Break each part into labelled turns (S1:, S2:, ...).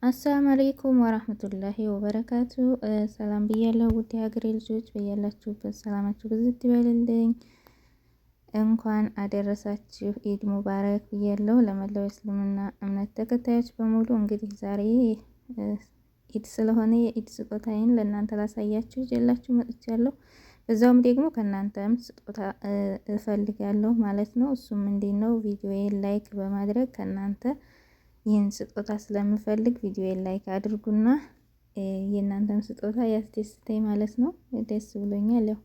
S1: አሰላሙ አለይኩም ወራህመቱላሂ ወበረካቱ። ሰላም ብያለሁ ውድ ሀገሬ ልጆች፣ በያላችሁበት ሰላማችሁ ብዝት ይበልልኝ። እንኳን አደረሳችሁ ኢድ ሙባረክ ብያለሁ ለመላው እስልምና እምነት ተከታዮች በሙሉ። እንግዲህ ዛሬ ኢድ ስለሆነ የኢድ ስጦታዬን ለእናንተ ላሳያችሁ ይዤላችሁ መጥቻለሁ። በዛውም ደግሞ ከእናንተም ስጦታ እፈልጋለሁ ማለት ነው። እሱም ምንድን ነው? ቪዲዮዬን ላይክ በማድረግ ከእናንተ ይህን ስጦታ ስለምፈልግ ቪዲዮዬን ላይክ አድርጉና የእናንተም ስጦታ ያስደስተኝ ማለት ነው። ደስ ብሎኛል። ያው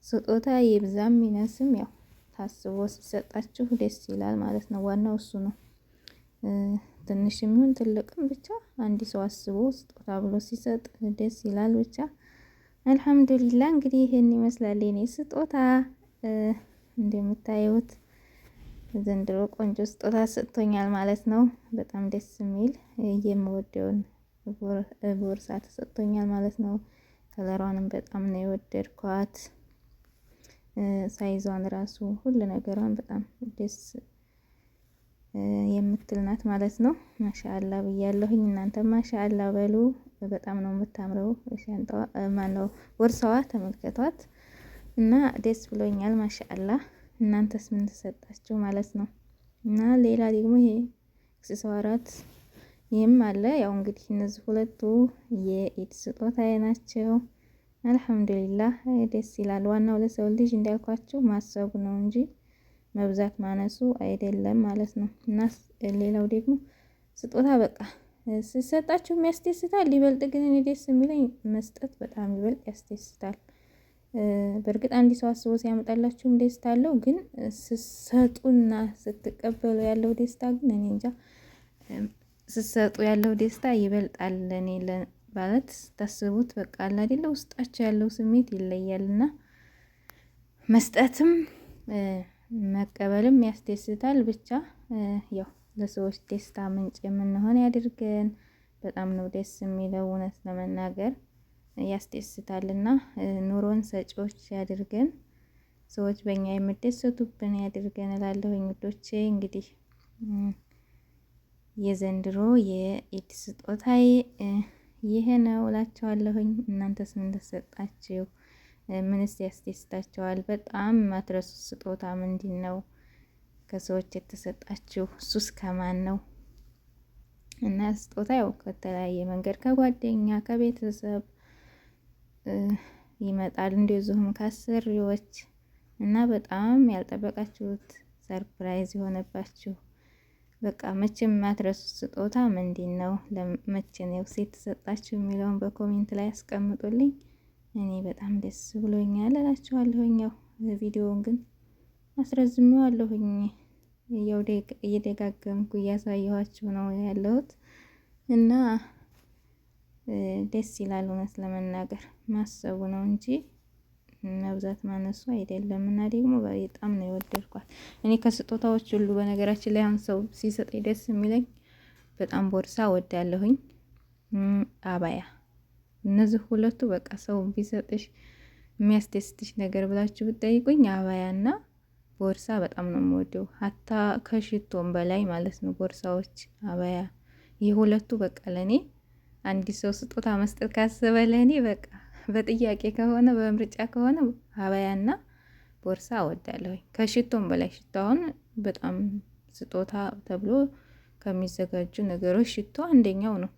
S1: ስጦታ ይብዛም ይነስም ያው ታስቦ ሲሰጣችሁ ደስ ይላል ማለት ነው። ዋናው እሱ ነው። ትንሽም ይሁን ትልቅም ብቻ አንድ ሰው አስቦ ስጦታ ብሎ ሲሰጥ ደስ ይላል። ብቻ አልሐምዱሊላህ። እንግዲህ ይሄን ይመስላል የኔ ስጦታ እንደምታዩት ዘንድሮ ቆንጆ ስጦታ ሰጥቶኛል ማለት ነው። በጣም ደስ የሚል የምወደውን ቦርሳ ተሰጥቶኛል ማለት ነው። ከለሯንም በጣም ነው የወደድኳት። ሳይዟን ራሱ ሁሉ ነገሯን በጣም ደስ የምትል ናት ማለት ነው። ማሻአላ ብያለሁኝ። እናንተ ማሻአላ በሉ። በጣም ነው የምታምረው ሻንጣዋ ማነው ቦርሳዋ፣ ተመልከቷት እና ደስ ብሎኛል። ማሻአላ። እናንተስ ምን ተሰጣችሁ ማለት ነው? እና ሌላ ደግሞ ይሄ አክሰሰዋራት ይህም አለ። ያው እንግዲህ እነዚህ ሁለቱ የኢድ ስጦታዬ ናቸው። አልሐምዱሊላህ ደስ ይላል። ዋናው ለሰው ልጅ እንዳልኳችሁ ማሰቡ ነው እንጂ መብዛት ማነሱ አይደለም ማለት ነው። እና ሌላው ደግሞ ስጦታ በቃ ሲሰጣችሁ የሚያስደስታል። ይበልጥ ግን እኔ ደስ የሚለኝ መስጠት በጣም ይበልጥ ያስደስታል። በእርግጥ አንድ ሰው አስቦ ሲያመጣላችሁም ደስታ አለው፣ ግን ስትሰጡና ስትቀበሉ ያለው ደስታ ግን እኔ እንጃ፣ ስትሰጡ ያለው ደስታ ይበልጣል። እኔ ማለት ስታስቡት በቃ አለ አይደለ ውስጣችሁ ያለው ስሜት ይለያልና መስጠትም መቀበልም ያስደስታል። ብቻ ያው ለሰዎች ደስታ ምንጭ የምንሆን ያድርገን። በጣም ነው ደስ የሚለው እውነት ለመናገር ያስደስታልና ኑሮን ሰጪዎች ያድርገን። ሰዎች በእኛ የምደሰቱብን ያድርገን እላለሁኝ ውዶቼ። እንግዲህ የዘንድሮ የኢድ ስጦታዬ ይሄ ነው እላችኋለሁኝ። እናንተስ ምን ተሰጣችሁ? ምንስ ያስደስታችኋል? በጣም ማትረሱት ስጦታ ምንድን ነው? ከሰዎች የተሰጣችሁ እሱስ ከማን ነው? እና ስጦታ ያው ከተለያየ መንገድ ከጓደኛ ከቤተሰብ ይመጣል፣ እንደዚሁም ከአሰሪዎች እና በጣም ያልጠበቃችሁት ሰርፕራይዝ የሆነባችሁ በቃ መቼም የማትረሱት ስጦታ ምንድን ነው? ለመቼ ነው የተሰጣችሁ የሚለውን በኮሜንት ላይ አስቀምጡልኝ። እኔ በጣም ደስ ብሎኛል እላችኋለሁኝ። ያው ቪዲዮውን ግን አስረዝሜዋለሁኝ። ያው እየደጋገምኩ እያሳየኋችሁ ነው ያለሁት እና ደስ ይላል። እውነት ለመናገር ማሰቡ ነው እንጂ መብዛት ማነሱ አይደለም። እና ደግሞ በጣም ነው የወደድኳት። እኔ ከስጦታዎች ሁሉ በነገራችን ላይ አሁን ሰው ሲሰጠኝ ደስ የሚለኝ በጣም ቦርሳ ወዳለሁኝ፣ አባያ፣ እነዚህ ሁለቱ በቃ ሰው ቢሰጥሽ የሚያስደስትሽ ነገር ብላችሁ ብትጠይቁኝ አባያና ቦርሳ በጣም ነው የምወደው። ሀታ ከሽቶም በላይ ማለት ነው። ቦርሳዎች፣ አባያ፣ ይህ ሁለቱ በቃ ለኔ አንድ ሰው ስጦታ መስጠት ካሰበ ለኔ በቃ በጥያቄ ከሆነ በምርጫ ከሆነ አባያና ቦርሳ እወዳለሁኝ። ከሽቶም በላይ ሽታውን በጣም ስጦታ ተብሎ ከሚዘጋጁ ነገሮች ሽቶ አንደኛው ነው።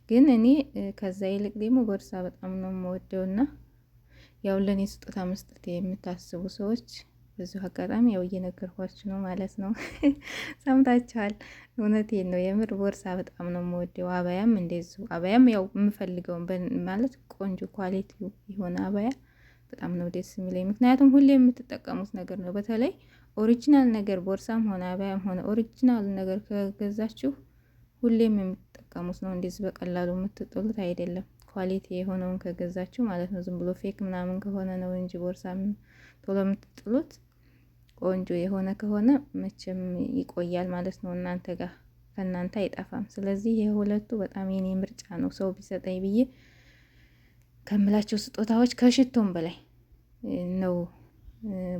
S1: ግን እኔ ከዛ ይልቅ ደግሞ ቦርሳ በጣም ነው የምወደውና ያው ለኔ ስጦታ መስጠት የምታስቡ ሰዎች በዚሁ አጋጣሚ ያው እየነገርኳችሁ ነው ማለት ነው። ሰምታችኋል። እውነቴን ነው የምር ቦርሳ በጣም ነው የምወደው። አባያም እንደዚሁ። አባያም ያው የምፈልገውን ማለት ቆንጆ ኳሊቲ የሆነ አባያ በጣም ነው ደስ የሚለኝ። ምክንያቱም ሁሌ የምትጠቀሙት ነገር ነው። በተለይ ኦሪጂናል ነገር ቦርሳም ሆነ አባያም ሆነ ኦሪጂናል ነገር ከገዛችሁ ሁሌም የምትጠቀሙት ነው። እንደዚህ በቀላሉ የምትጥሉት አይደለም። ኳሊቲ የሆነውን ከገዛችሁ ማለት ነው። ዝም ብሎ ፌክ ምናምን ከሆነ ነው እንጂ ቦርሳም ቶሎ የምትጥሉት ቆንጆ የሆነ ከሆነ መቼም ይቆያል ማለት ነው። እናንተ ጋር ከእናንተ አይጠፋም። ስለዚህ የሁለቱ በጣም የኔ ምርጫ ነው። ሰው ቢሰጠኝ ብዬ ከምላቸው ስጦታዎች ከሽቶም በላይ ነው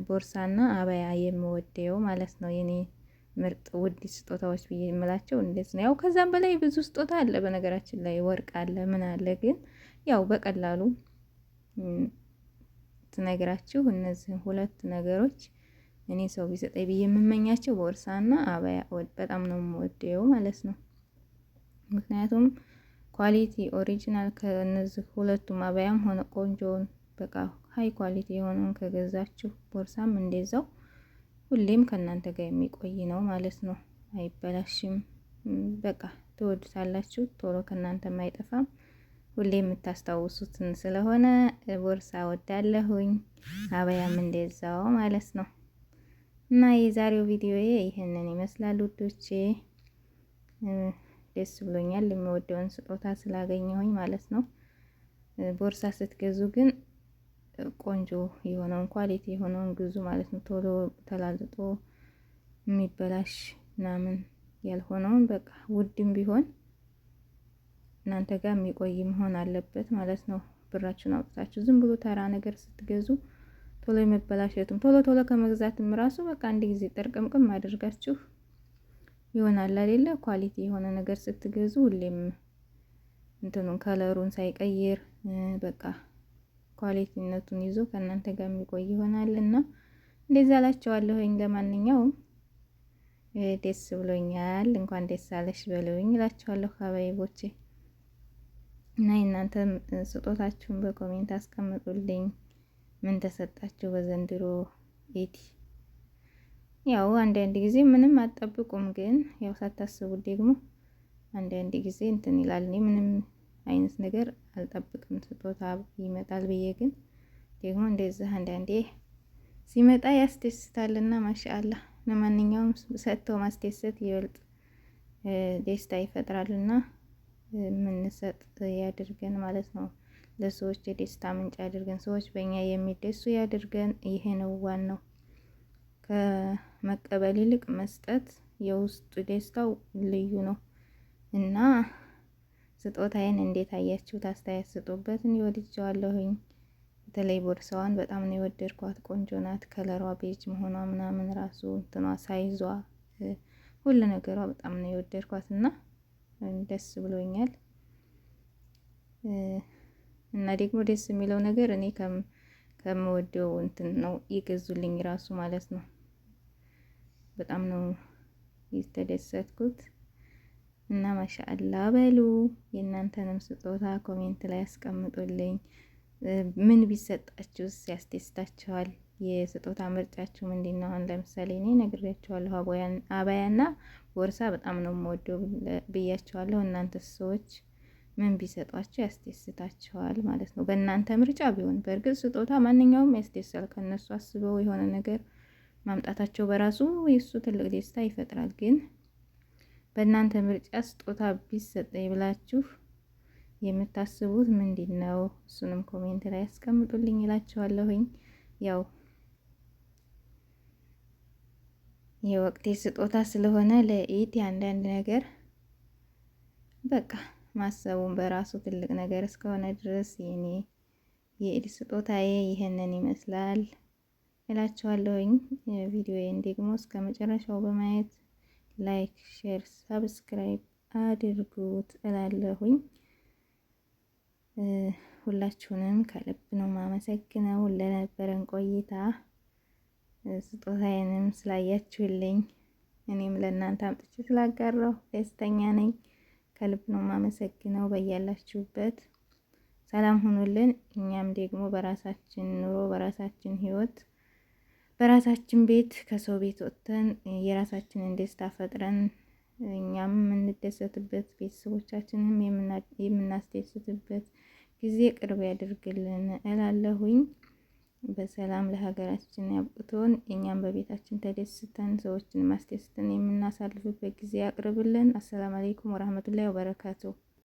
S1: ቦርሳና አባያ የምወደው ማለት ነው። የኔ ምርጥ ውድ ስጦታዎች ብዬ የምላቸው እንደዚህ ነው። ያው ከዛም በላይ ብዙ ስጦታ አለ በነገራችን ላይ ወርቅ አለ ምን አለ፣ ግን ያው በቀላሉ ትነግራችሁ እነዚህን ሁለት ነገሮች እኔ ሰው ቢሰጠኝ ብዬ የምመኛቸው ቦርሳና አባያ በጣም ነው የምወደው ማለት ነው። ምክንያቱም ኳሊቲ ኦሪጂናል ከነዚህ ሁለቱም አባያም ሆነ ቆንጆውን በቃ ሀይ ኳሊቲ የሆነውን ከገዛችሁ ቦርሳም እንደዛው ሁሌም ከእናንተ ጋር የሚቆይ ነው ማለት ነው። አይበላሽም። በቃ ትወዱታላችሁ፣ ቶሎ ከእናንተ አይጠፋም። ሁሌ የምታስታውሱትን ስለሆነ ቦርሳ ወዳለሁኝ፣ አበያም እንደዛው ማለት ነው። እና የዛሬው ቪዲዮ ይህንን ይመስላል ውዶቼ። ደስ ብሎኛል የሚወደውን ስጦታ ስላገኘሁኝ ማለት ነው። ቦርሳ ስትገዙ ግን ቆንጆ የሆነውን ኳሊቲ የሆነውን ግዙ ማለት ነው። ቶሎ ተላልጦ የሚበላሽ ምናምን ያልሆነውን በቃ ውድም ቢሆን እናንተ ጋር የሚቆይ መሆን አለበት ማለት ነው። ብራችሁን አውጥታችሁ ዝም ብሎ ተራ ነገር ስትገዙ ቶሎ የመበላሸቱም ቶሎ ከመግዛትም ራሱ በቃ አንድ ጊዜ ጠርቅምቅም አድርጋችሁ ይሆናል አይደለ? ኳሊቲ የሆነ ነገር ስትገዙ ሁሌም እንትኑን ከለሩን ሳይቀይር በቃ ኳሊቲነቱን ይዞ ከእናንተ ጋር የሚቆይ ይሆናል እና እንደዛ አላቸዋለሁኝ። ለማንኛውም ደስ ብሎኛል፣ እንኳን ደስ አለሽ በሉኝ እላችኋለሁ ሀባይቦቼ። እና እናንተም ስጦታችሁን በኮሜንት አስቀምጡልኝ። ምን ተሰጣችሁ በዘንድሮ ኢድ? ያው አንዳንድ ጊዜ ምንም አትጠብቁም፣ ግን ያው ሳታስቡት ደግሞ አንዳንድ ጊዜ እንትን ይላል። እኔ ምንም አይነት ነገር አልጠብቅም ስጦታ ይመጣል ብዬ፣ ግን ደግሞ እንደዚህ አንዳንዴ ሲመጣ ያስደስታልና ማሻአላህ። ለማንኛውም ሰጥቶ ማስደሰት ይበልጥ ደስታ ይፈጥራልና ምንሰጥ ያድርገን ማለት ነው። ለሰዎች የደስታ ምንጭ ያድርገን፣ ሰዎች በእኛ የሚደሱ ያድርገን። ይሄ ነው ዋናው። ከመቀበል ይልቅ መስጠት የውስጥ ደስታው ልዩ ነው እና ስጦታዬን እንዴት አያችሁት? አስተያየት ስጡበት። እኔ ወድጄዋለሁኝ። በተለይ ቦርሳዋን በጣም ነው የወደድኳት። ቆንጆ ናት። ከለሯ ቤጅ መሆኗ ምናምን ራሱ እንትኗ ሳይዟ ሁሉ ነገሯ በጣም ነው የወደድኳት እና ደስ ብሎኛል። እና ደግሞ ደስ የሚለው ነገር እኔ ከምወደው እንትን ነው ይገዙልኝ ራሱ ማለት ነው። በጣም ነው የተደሰትኩት እና ማሻአላ በሉ። የእናንተንም ስጦታ ኮሜንት ላይ ያስቀምጡልኝ። ምን ቢሰጣችሁስ ያስደስታችኋል? የስጦታ ምርጫችሁ ምንድን ነው? አሁን ለምሳሌ እኔ ነግሬያችኋለሁ፣ አባያና ቦርሳ በጣም ነው የምወደው ብያችኋለሁ። እናንተ ሰዎች ምን ቢሰጧችሁ ያስደስታችኋል ማለት ነው? በእናንተ ምርጫ ቢሆን። በእርግጥ ስጦታ ማንኛውም ያስደስታል። ከነሱ አስበው የሆነ ነገር ማምጣታቸው በራሱ የሱ ትልቅ ደስታ ይፈጥራል። ግን በእናንተ ምርጫ ስጦታ ቢሰጠኝ ብላችሁ የምታስቡት ምንድን ነው? እሱንም ኮሜንት ላይ ያስቀምጡልኝ እላችኋለሁኝ። ያው የወቅቴ ስጦታ ስለሆነ ለኢድ አንዳንድ ነገር በቃ ማሰቡን በራሱ ትልቅ ነገር እስከሆነ ድረስ የኔ የኢድ ስጦታዬ ይሄንን ይመስላል እላችኋለሁኝ። ቪዲዮዬን ደግሞ እስከ መጨረሻው በማየት ላይክ፣ ሼር፣ ሰብስክራይብ አድርጉት እላለሁኝ። ሁላችሁንም ከልብ ነው ማመሰግነው ለነበረን ቆይታ። ስጦታዬንም ስላያችሁልኝ እኔም ለእናንተ አምጥቼ ስላጋራሁ ደስተኛ ነኝ። ከልብ ነው ማመሰግነው። በያላችሁበት ሰላም ሁኑልን። እኛም ደግሞ በራሳችን ኑሮ በራሳችን ህይወት በራሳችን ቤት ከሰው ቤት ወጥተን የራሳችንን ደስታ ፈጥረን እኛም የምንደሰትበት ቤተሰቦቻችንም የምናስደስትበት ጊዜ ቅርብ ያድርግልን እላለሁኝ። በሰላም ለሀገራችን ያብቅቶን እኛም በቤታችን ተደስተን ሰዎችን ማስደስተን የምናሳልፍበት ጊዜ ያቅርብልን። አሰላሙ አለይኩም ወራህመቱላሂ ወበረካቱ።